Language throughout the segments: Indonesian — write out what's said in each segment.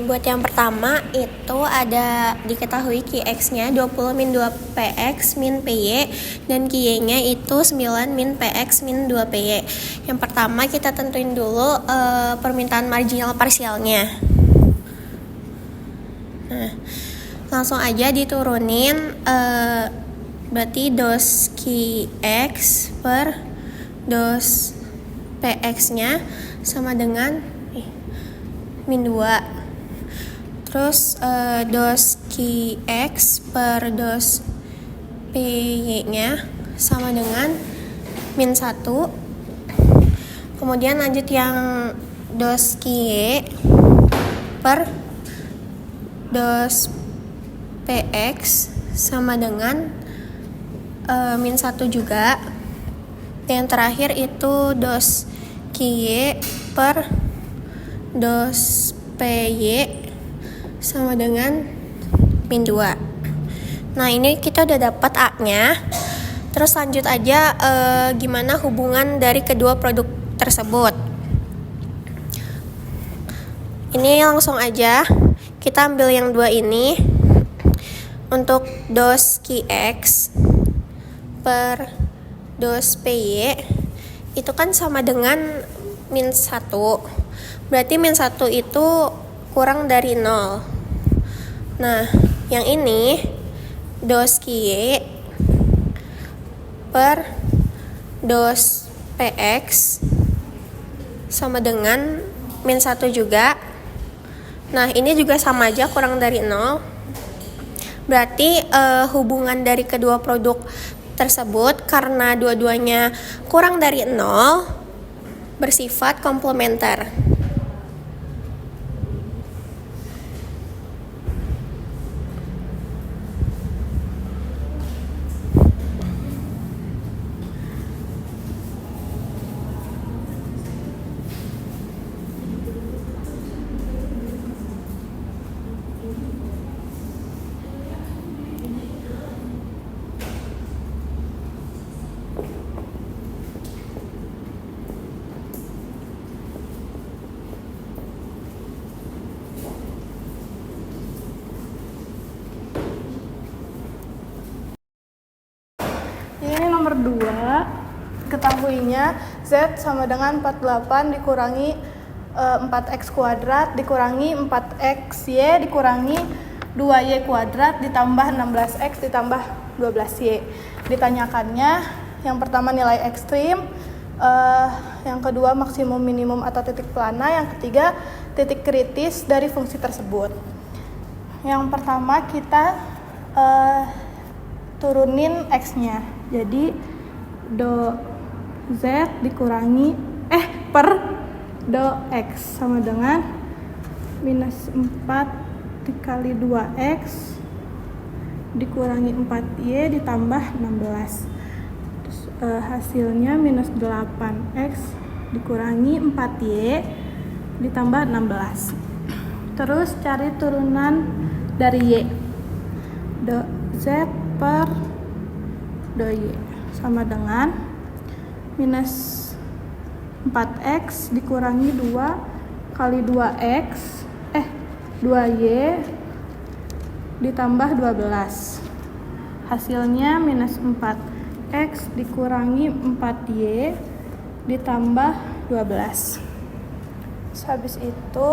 buat yang pertama itu ada diketahui Qx-nya 20 min 2px min py dan Qy-nya itu 9 min px min 2py. Yang pertama kita tentuin dulu permintaan marginal parsialnya. Nah, langsung aja diturunin berarti dos Qx per dos px-nya sama dengan min 2. Terus dos Qx per dos py-nya sama dengan min 1. Kemudian lanjut yang dos Qy per dos px sama dengan min 1 juga. Yang terakhir itu dos Qy per dos py sama dengan min 2. Nah, ini kita udah dapat A-nya. Terus lanjut aja gimana hubungan dari kedua produk tersebut. Ini langsung aja kita ambil yang dua ini. Untuk dos Qx per dos py itu kan sama dengan min 1. Berarti min 1 itu kurang dari 0. Nah, yang ini dos Qy per dos px sama dengan min 1 juga. Nah, ini juga sama aja kurang dari 0. Berarti hubungan dari kedua produk tersebut karena dua-duanya kurang dari 0 bersifat komplementer. Ini nomor 2, ketahuinya Z sama dengan 48 dikurangi 4x kuadrat dikurangi 4xy dikurangi 2y kuadrat ditambah 16x ditambah 12y. Ditanyakannya yang pertama nilai ekstrim, yang kedua maksimum minimum atau titik plana, yang ketiga titik kritis dari fungsi tersebut. Yang pertama kita turunin x-nya. Jadi do z dikurangi per do x sama dengan minus 4 dikali 2x dikurangi 4y ditambah 16. Terus hasilnya minus 8x dikurangi 4y ditambah 16. Terus cari turunan dari y. Do z per do y sama dengan minus 4x dikurangi 2 kali 2x 2y ditambah 12. Hasilnya minus 4x dikurangi 4y ditambah 12. Terus habis itu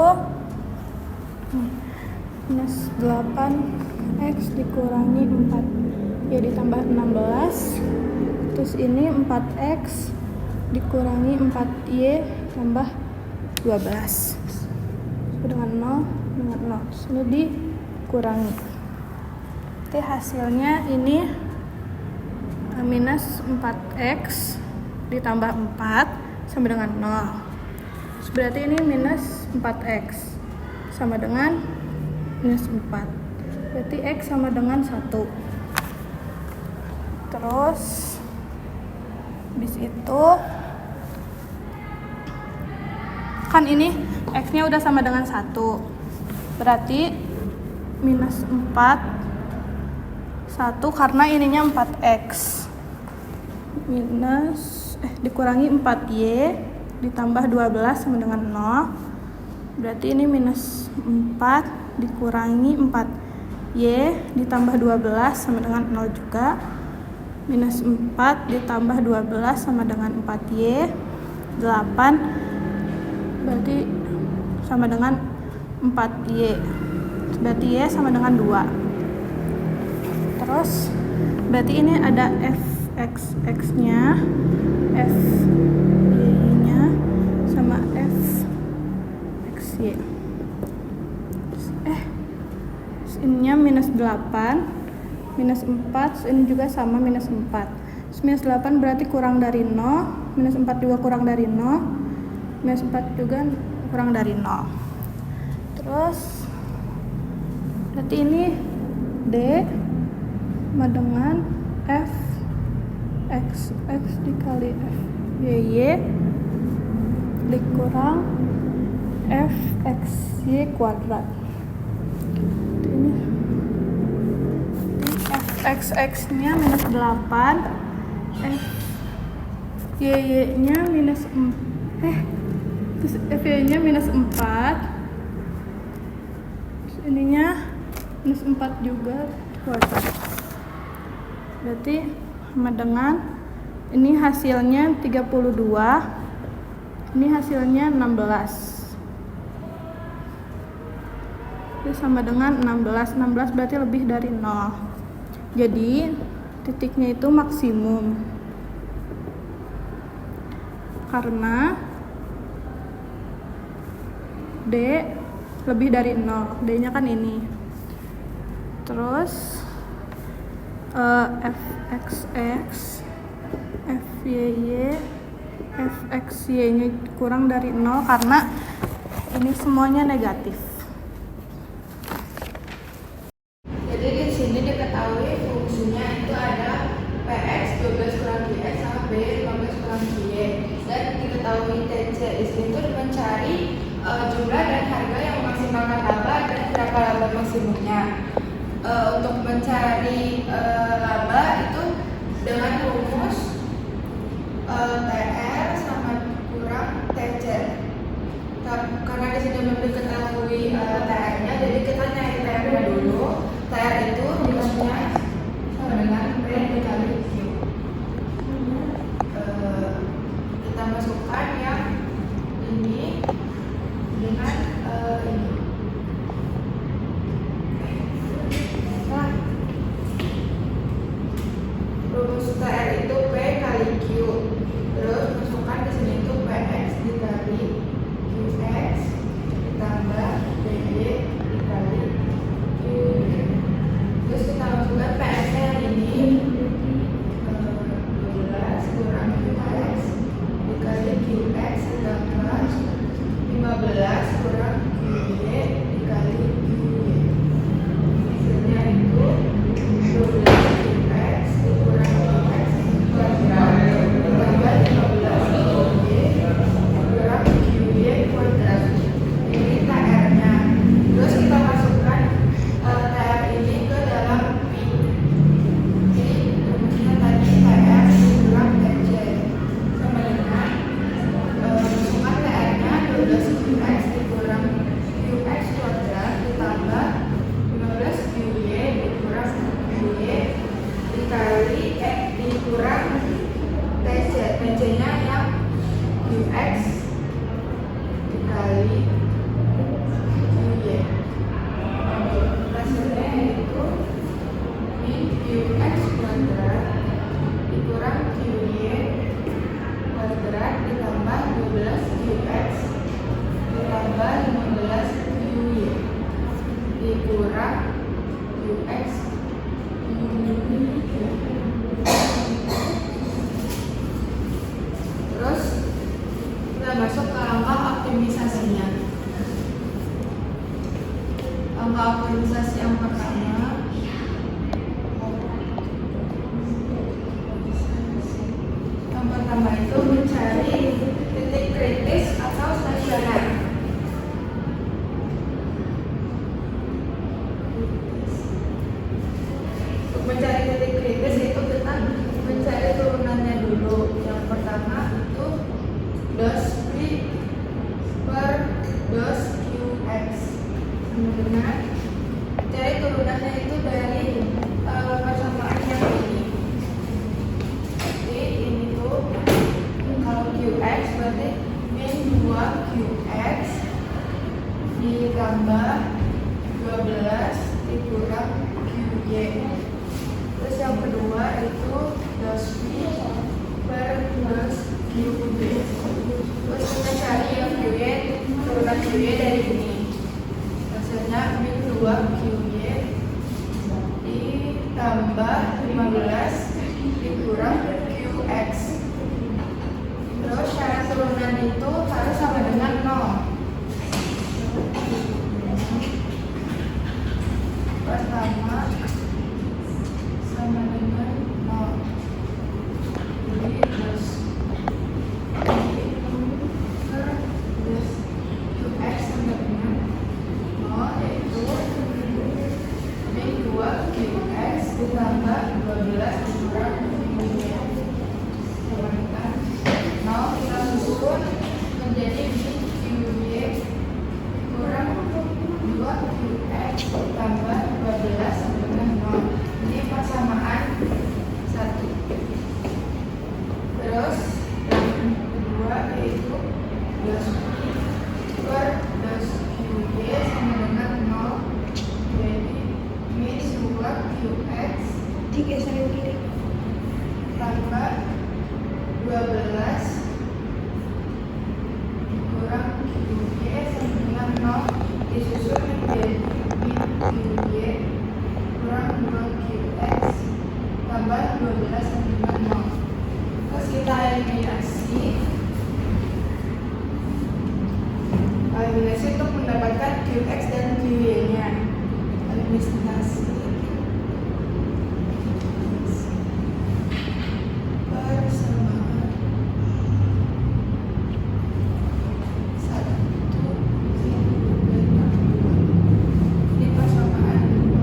minus 8x dikurangi 4y ditambah 16. Terus ini 4x dikurangi 4y tambah 12 dengan 0 dengan 0. Terus ini dikurangi. Jadi hasilnya ini minus 4x ditambah 4 sama dengan 0. Terus berarti ini minus 4x sama dengan minus 4. Berarti x sama dengan 1. Terus habis itu kan ini x-nya udah sama dengan 1. Berarti minus 1 karena ininya 4x. Minus dikurangi 4y ditambah 12 sama dengan 0. Berarti ini minus 4 dikurangi 4Y ditambah 12 sama dengan 0 juga. Minus 4 ditambah 12 sama dengan 4Y. 8 berarti sama dengan 4Y. Berarti Y sama dengan 2. Terus berarti ini ada fx nya, fy nya sama fxy. Ininya minus 8, minus 4, ini juga sama minus 4. Minus 8 berarti kurang dari 0, minus 4 juga kurang dari 0, minus 4 juga kurang dari 0. Terus berarti ini D sama dengan f x dikali f y dikurang f x y kuadrat. Ini f x nya minus 8, f y nya minus terus f y nya minus 4, terus ininya minus 4 juga kuadrat. Berarti sama dengan ini hasilnya 32, ini hasilnya 16. Itu sama dengan 16 berarti lebih dari 0. Jadi titiknya itu maksimum karena D lebih dari 0. D nya kan ini. Terus fxx, fyy, fxy nya kurang dari 0 karena ini semuanya negatif. Jadi di sini diketahui fungsinya itu ada px 12 kurang qx sama b 15 kurang qy, dan diketahui tc itu mencari jumlah dan harga yang memaksimalkan laba dan berapa laba maksimumnya. Untuk mencari laba itu dengan rumus TR sama kurang TC. Karena di sini belum diketahui TR-nya, jadi kita nyari TR-nya dulu. TR itu rumusnya sama dengan P dikali Q. Kita masukkan yang ini dengan ini. Rumus TR itu P kali Q. Terus masukkan di sini itu PX dikali QX ditambah PY dikali QY. Terus kita masukkan PX-nya yang ini 12 kurang QX dikali QX ditambah 15 kurang QY dikali QY. Hasilnya itu 12 QX dikurang QX kuadrat ditambah 15 QY kurang QY kuadrat. Ini TR-nya. Terus kita masukkan TR ini ke dalam pi. Jadi rumusnya tadi TR dikurang TC sama dengan masukkan TR-nya 12 QX dikurang QX kuadrat ditambah 15 QY dikurang QY dikali dikurang TC. TC-nya yang QX dikali QY. Hasilnya itu min QX kuadrat dikurang QY kuadrat ditambah 12 QX ditambah 15 QY dikurang QX. Terus kita masuk ke angka optimisasinya. Angka optimisasi yang pertama itu mencari titik kritis atau stasioner. Untuk mencari titik kritis itu kita mencari turunannya dulu. Yang pertama itu dos P per dos Q sama dengan cari turunannya itu dari persamaan yang ini. Jadi ini tuh kalau QX berarti min 2QX ditambah 12 dikurang QY. Terus yang kedua itu dos V per dos QB. Terus kita cari yang QY, turunan QY dari ini. Hasilnya min 2QY ditambah 15 dikurang QX. Terus syarat turunan itu harus sama dengan 0. Pertama sama dengan 0. Jadi terus QX sama dengan 0 yaitu min 2QX ditambah 12 dikurang QY sama dengan 0. Kita susun menjadi min QY kurang 2QX tambah 12 sama dengan 0. Ini persamaan 1. Terus yang kedua yaitu dos V per dos QY sama dengan 0. Jadi min 2QX digeser ke kiri. tambah 12 kurang QY sama dengan 0 disusun menjadi min QY kurang 2QX tambah 12 sama dengan 0. Terus kita eliminasi untuk mendapatkan QX dan QY nya. Eliminasi persamaan 1 ini persamaan 2.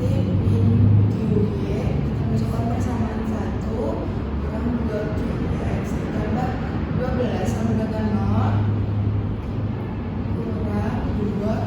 Min QY kita masukkan persamaan 1 kurang 2QX ditambah 12 sama dengan 0 kurang 2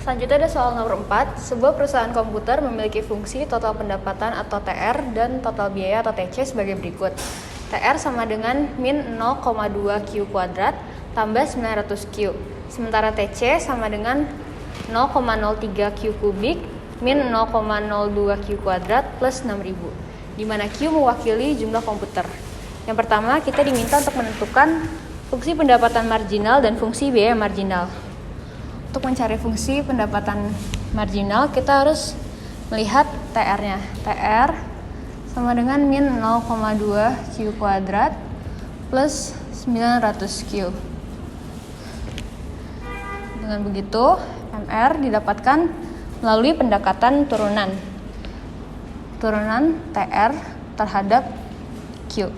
Selanjutnya ada soal nomor 4. Sebuah perusahaan komputer memiliki fungsi total pendapatan atau TR dan total biaya atau TC sebagai berikut. TR sama dengan min 0,2 Q kuadrat tambah 900 Q. Sementara TC sama dengan 0,03 Q kubik min 0,02 Q kuadrat plus 6000. Di mana Q mewakili jumlah komputer. Yang pertama, kita diminta untuk menentukan fungsi pendapatan marginal dan fungsi biaya marginal. Untuk mencari fungsi pendapatan marginal, kita harus melihat TR-nya. TR sama dengan min 0,2 Q kuadrat plus 900 Q. Dengan begitu, MR didapatkan melalui pendekatan turunan. Turunan TR terhadap Q.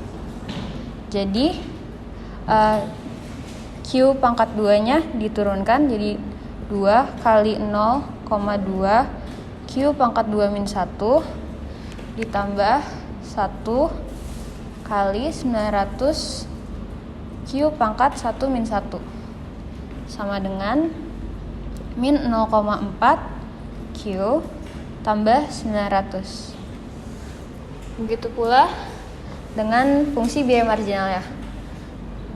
Jadi, Q pangkat 2-nya diturunkan jadi 2 kali 0,2 Q pangkat 2 min 1 ditambah 1 kali 900 Q pangkat 1 min 1 sama dengan min 0,4 Q tambah 900. Begitu pula dengan fungsi biaya marginal ya,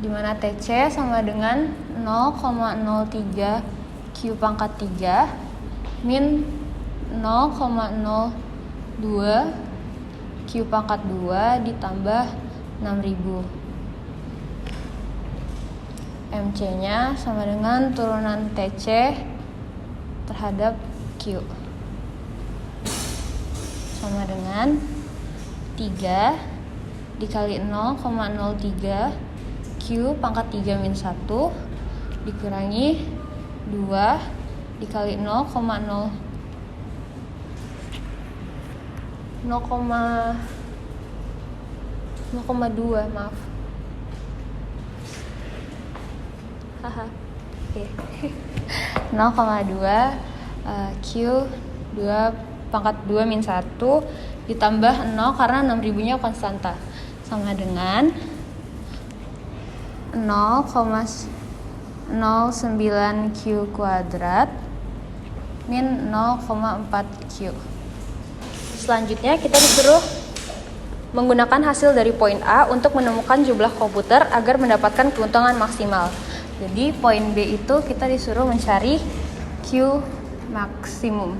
di mana TC sama dengan 0,03 Q pangkat 3 min 0,02 Q pangkat 2 ditambah 6000. MC nya sama dengan turunan TC terhadap Q sama dengan 3 dikali 0,03 Q pangkat 3 min 1 dikurangi 2 dikali 0,2 maaf. Haha. Oke. 0,2 Q 2 pangkat 2 min 1 ditambah 0 karena 6000-nya konstanta sama dengan 0,09 Q kuadrat min 0,4 Q. Selanjutnya kita disuruh menggunakan hasil dari poin A untuk menemukan jumlah komputer agar mendapatkan keuntungan maksimal. Jadi poin B itu kita disuruh mencari Q maksimum.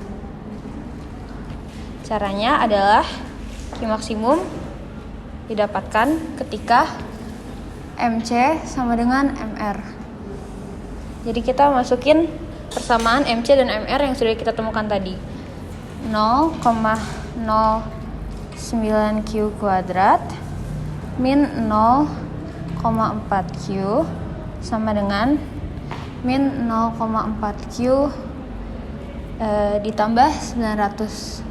Caranya adalah Q maksimum didapatkan ketika MC sama dengan MR. Jadi kita masukin persamaan MC dan MR yang sudah kita temukan tadi. 0,09 Q kuadrat min 0,4 Q sama dengan min 0,4 Q ditambah 900.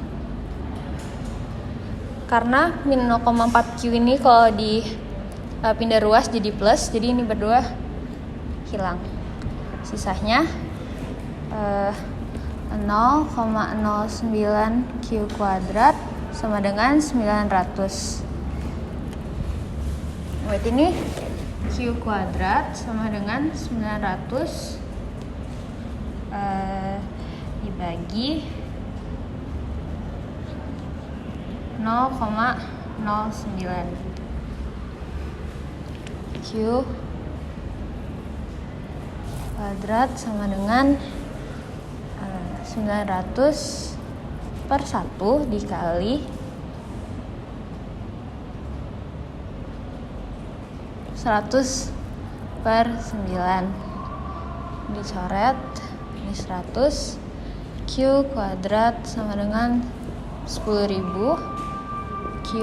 Karena min 0,4 Q ini kalau dipindah ruas jadi plus, jadi ini berdua hilang. Sisanya 0,09 Q kuadrat sama dengan 900. Berarti ini Q kuadrat sama dengan 900 dibagi 0,09 Q kuadrat sama dengan 900 per 1 dikali 100 per 9 dicoret ini 100 Q kuadrat sama dengan 10.000 Q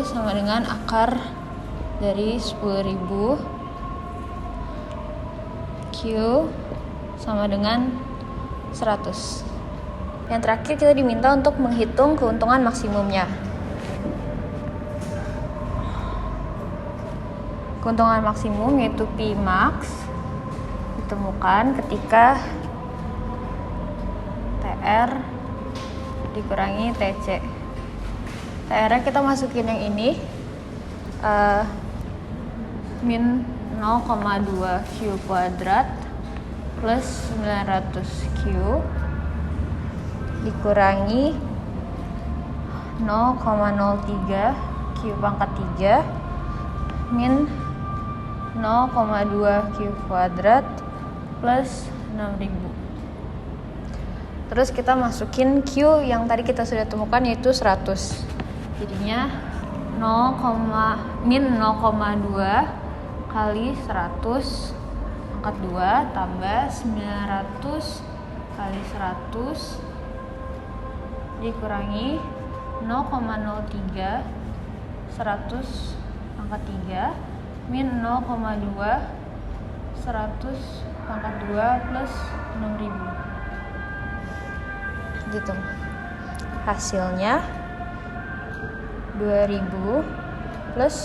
sama dengan akar dari 10.000 Q sama dengan 100. Yang terakhir kita diminta untuk menghitung keuntungan maksimumnya. Keuntungan maksimum yaitu P max ditemukan ketika TR dikurangi TC. TR-nya kita masukin yang ini min 0,2 Q kuadrat plus 900 Q dikurangi 0,03 Q pangkat 3 min 0,2 Q kuadrat plus 6000. Terus kita masukin Q yang tadi kita sudah temukan yaitu 100. Jadinya min 0,2 kali 100 pangkat 2 tambah 900 kali 100 dikurangi 0,03 100 pangkat 3 min 0,2 100 pangkat 2 plus 6000 gitu. Hasilnya 2000 plus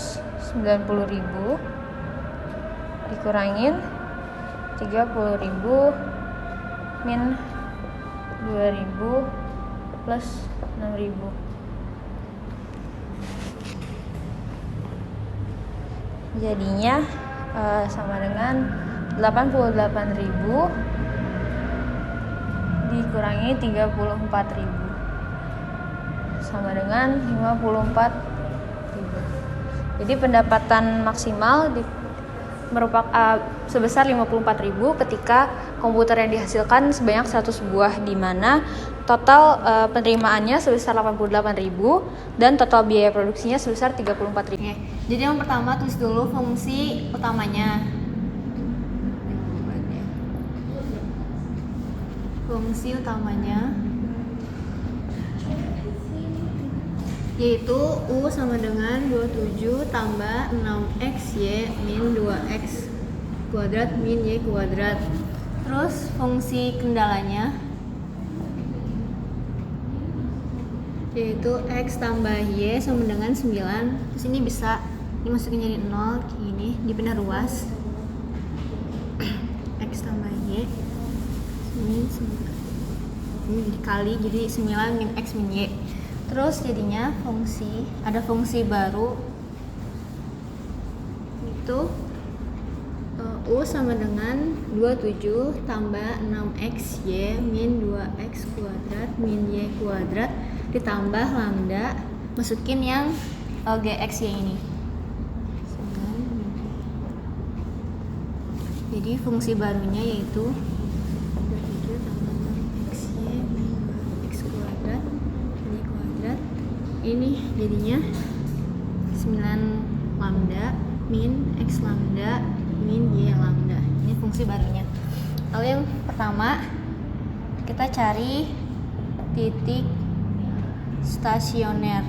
90.000 dikurangin 30.000 min 2000 plus 6000. Jadinya sama dengan 88.000 dikurangi 34.000 sama dengan 54.000. Jadi pendapatan maksimal merupakan sebesar 54.000 ketika komputer yang dihasilkan sebanyak 100 buah, di mana total penerimaannya sebesar 88.000 dan total biaya produksinya sebesar 34.000. Jadi yang pertama tulis dulu fungsi utamanya. Fungsi utamanya yaitu U sama dengan 27 tambah 6xy min 2x kuadrat min y kuadrat. Terus fungsi kendalanya yaitu x tambah y sama dengan 9. Terus ini bisa dimasukin jadi 0 kayak gini, dipindah ruas. X tambah y min 9 ini dikali jadi 9 min x min y. Terus jadinya ada fungsi baru itu U sama dengan 27 tambah 6xy min 2x kuadrat min y kuadrat ditambah lambda, masukin yang gxy ini. Jadi fungsi barunya yaitu 27 tambah 6xy min 2x kuadrat y kuadrat. Ini jadinya 9 lambda min x lambda min y lambda. Ini fungsi barunya. Lalu yang pertama kita cari titik stasioner.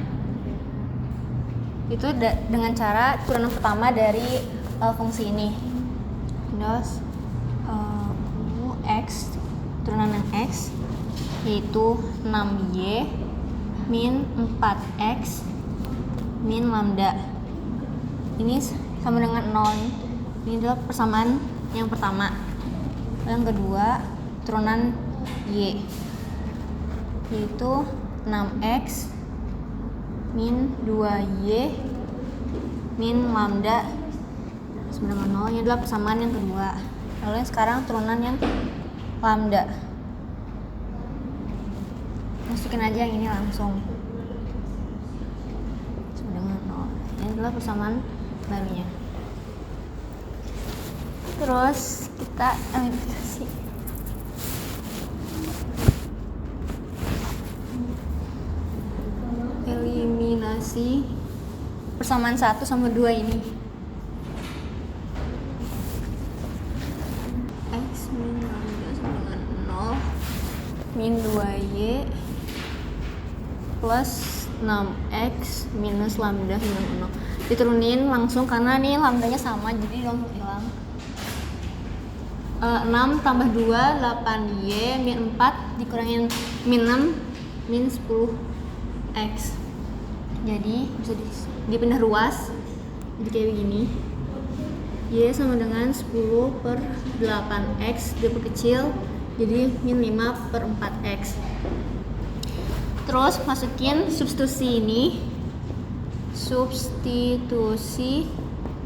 Itu dengan cara turunan pertama dari fungsi ini. Terus x turunan yang x yaitu 6y min 4x min lambda. Ini sama dengan 0. Ini adalah persamaan yang pertama. Yang kedua turunan y yaitu 6x min 2y min lambda sama dengan 0. Ini adalah persamaan yang kedua. Lalu yang sekarang turunan yang lambda, masukin aja yang ini langsung sama dengan 0. Ini adalah persamaan barunya. Terus kita eliminasi. Eliminasi persamaan 1 sama 2 ini. X min lambda sama dengan 0 min 2y plus 6x minus lambda sama dengan 0. Diturunin langsung karena nih lambdanya sama, jadi langsung hilang. 6 tambah 2 8y min 4 dikurangin min 6 min 10x. Jadi bisa dipindah ruas jadi kayak begini. Y sama dengan 10 per 8x diperkecil jadi min 5 per 4x. Terus masukin substitusi ini, substitusi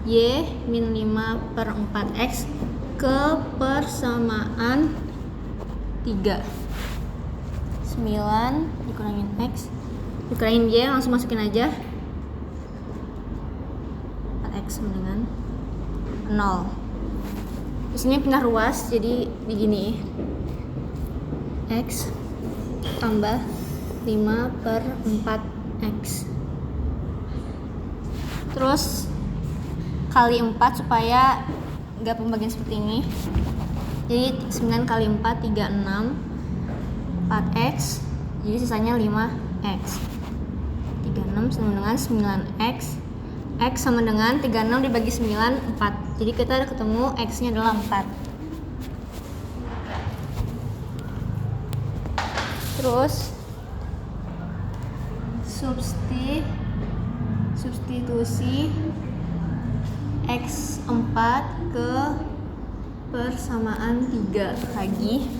y min 5 per 4x ke persamaan 3. 9 dikurangin X dikurangin Y, langsung masukin aja 4X sama dengan 0. Di sini pindah ruas jadi begini. X tambah 5/4X. Terus kali 4 supaya nggak pembagian seperti ini. Jadi 9 kali 4 36 4X. Jadi sisanya 5X. 36 sama dengan 9X. X sama dengan 36 dibagi 9 4. Jadi kita ada ketemu X nya adalah 4. Terus substitusi X4 ke persamaan 3 lagi.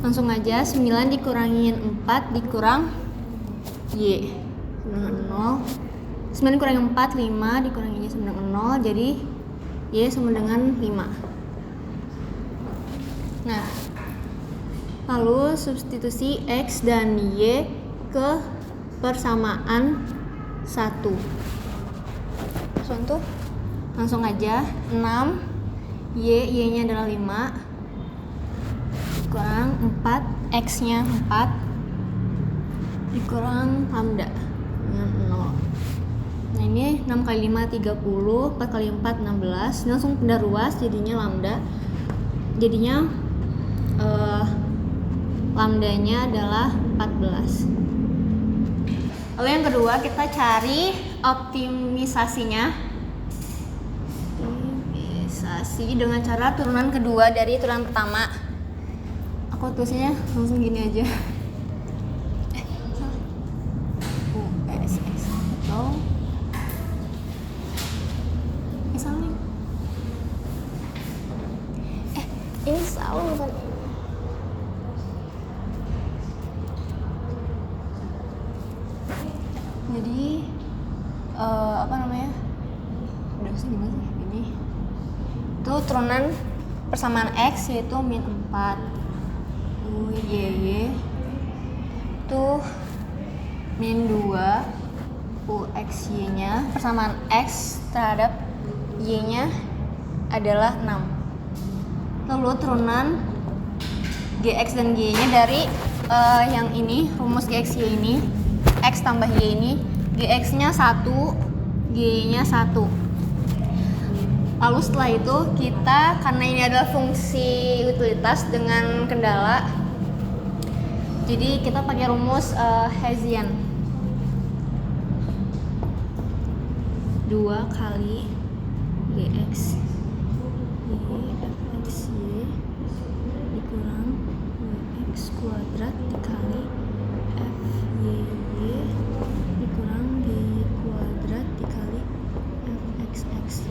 Langsung aja 9 dikurangin 4 dikurang Y dengan 0. 9 dikurangin 4 5 dikurangin Y sama dengan 0. Jadi Y sama dengan 5. Nah, lalu substitusi X dan Y ke persamaan 1. Contoh, langsung aja 6 Y nya adalah 5 dikurang 4 X nya 4 dikurang lambda dengan 0. Nah ini 6 kali 5 30, 4 kali 4 16. Ini langsung pindah ruas jadinya lambda. Jadinya lambdanya adalah 14. Lalu yang kedua kita cari optimisasinya. Optimisasi dengan cara turunan kedua dari turunan pertama. Aku tulisnya langsung gini aja. USX atau salah. Ini salah kan? Jadi apa namanya? Udah sih gimana sih ini? Itu turunan persamaan X yaitu min 4 UYY itu min 2 UXY nya persamaan X terhadap Y nya adalah 6. Lalu turunan GX dan Y nya dari yang ini, rumus GXY ini, X tambah Y ini, GX nya 1, Y nya 1. Lalu setelah itu kita, karena ini adalah fungsi utilitas dengan kendala, jadi kita pakai rumus Hessian. 2 kali GX FXY dikurang YX kuadrat dikali FYY dikurang DY kuadrat dikali FXX.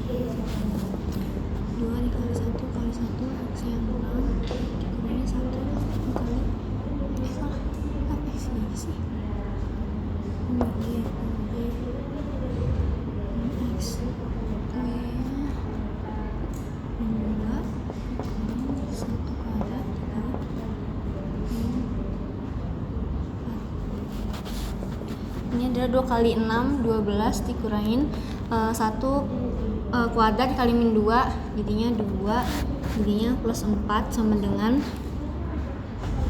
2 dikali 1 kali 1 X yang 6 dikurangi 1 kali salah apa sih Y X Y nya 2 1 kuadrat dikali 4. Ini adalah 2 kali 6 12 dikurangin 1 kuadrat dikali min 2 jadinya 2 jadinya plus 4 sama dengan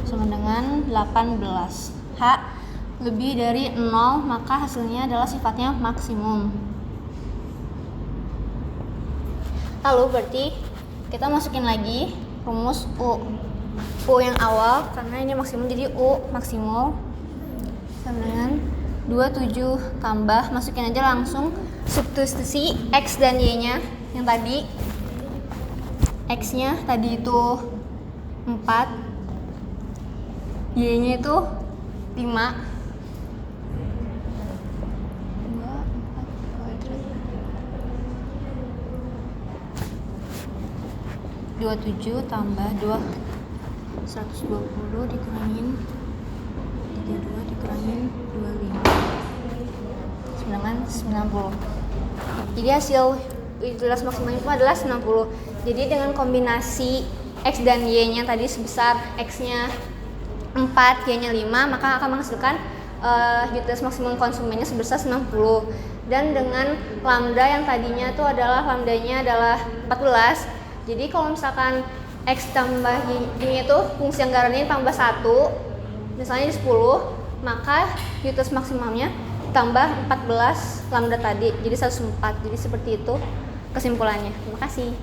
18. H lebih dari 0 maka hasilnya adalah sifatnya maksimum. Lalu berarti kita masukin lagi rumus U yang awal karena ini maksimum, jadi U maksimum sama dengan 27 tambah, masukin aja langsung substitusi X dan Y nya yang tadi. X nya tadi itu 4, Y nya itu 5. 27 tambah 2 120 dikurangin 32 dikurangin 25 dengan 90. Jadi hasil utilitas maksimal itu adalah 90. Jadi dengan kombinasi X dan Y nya tadi sebesar X nya 4, Y-nya 5, maka akan menghasilkan utilitas maksimum konsumennya sebesar 90. Dan dengan lambda yang tadinya tuh adalah lambdanya adalah 14. Jadi kalau misalkan X tambah Y itu fungsi anggarannya tambah 1, misalnya di 10, maka utilitas maksimalnya tambah 14 lambda tadi, jadi 104. Jadi seperti itu kesimpulannya. Terima kasih.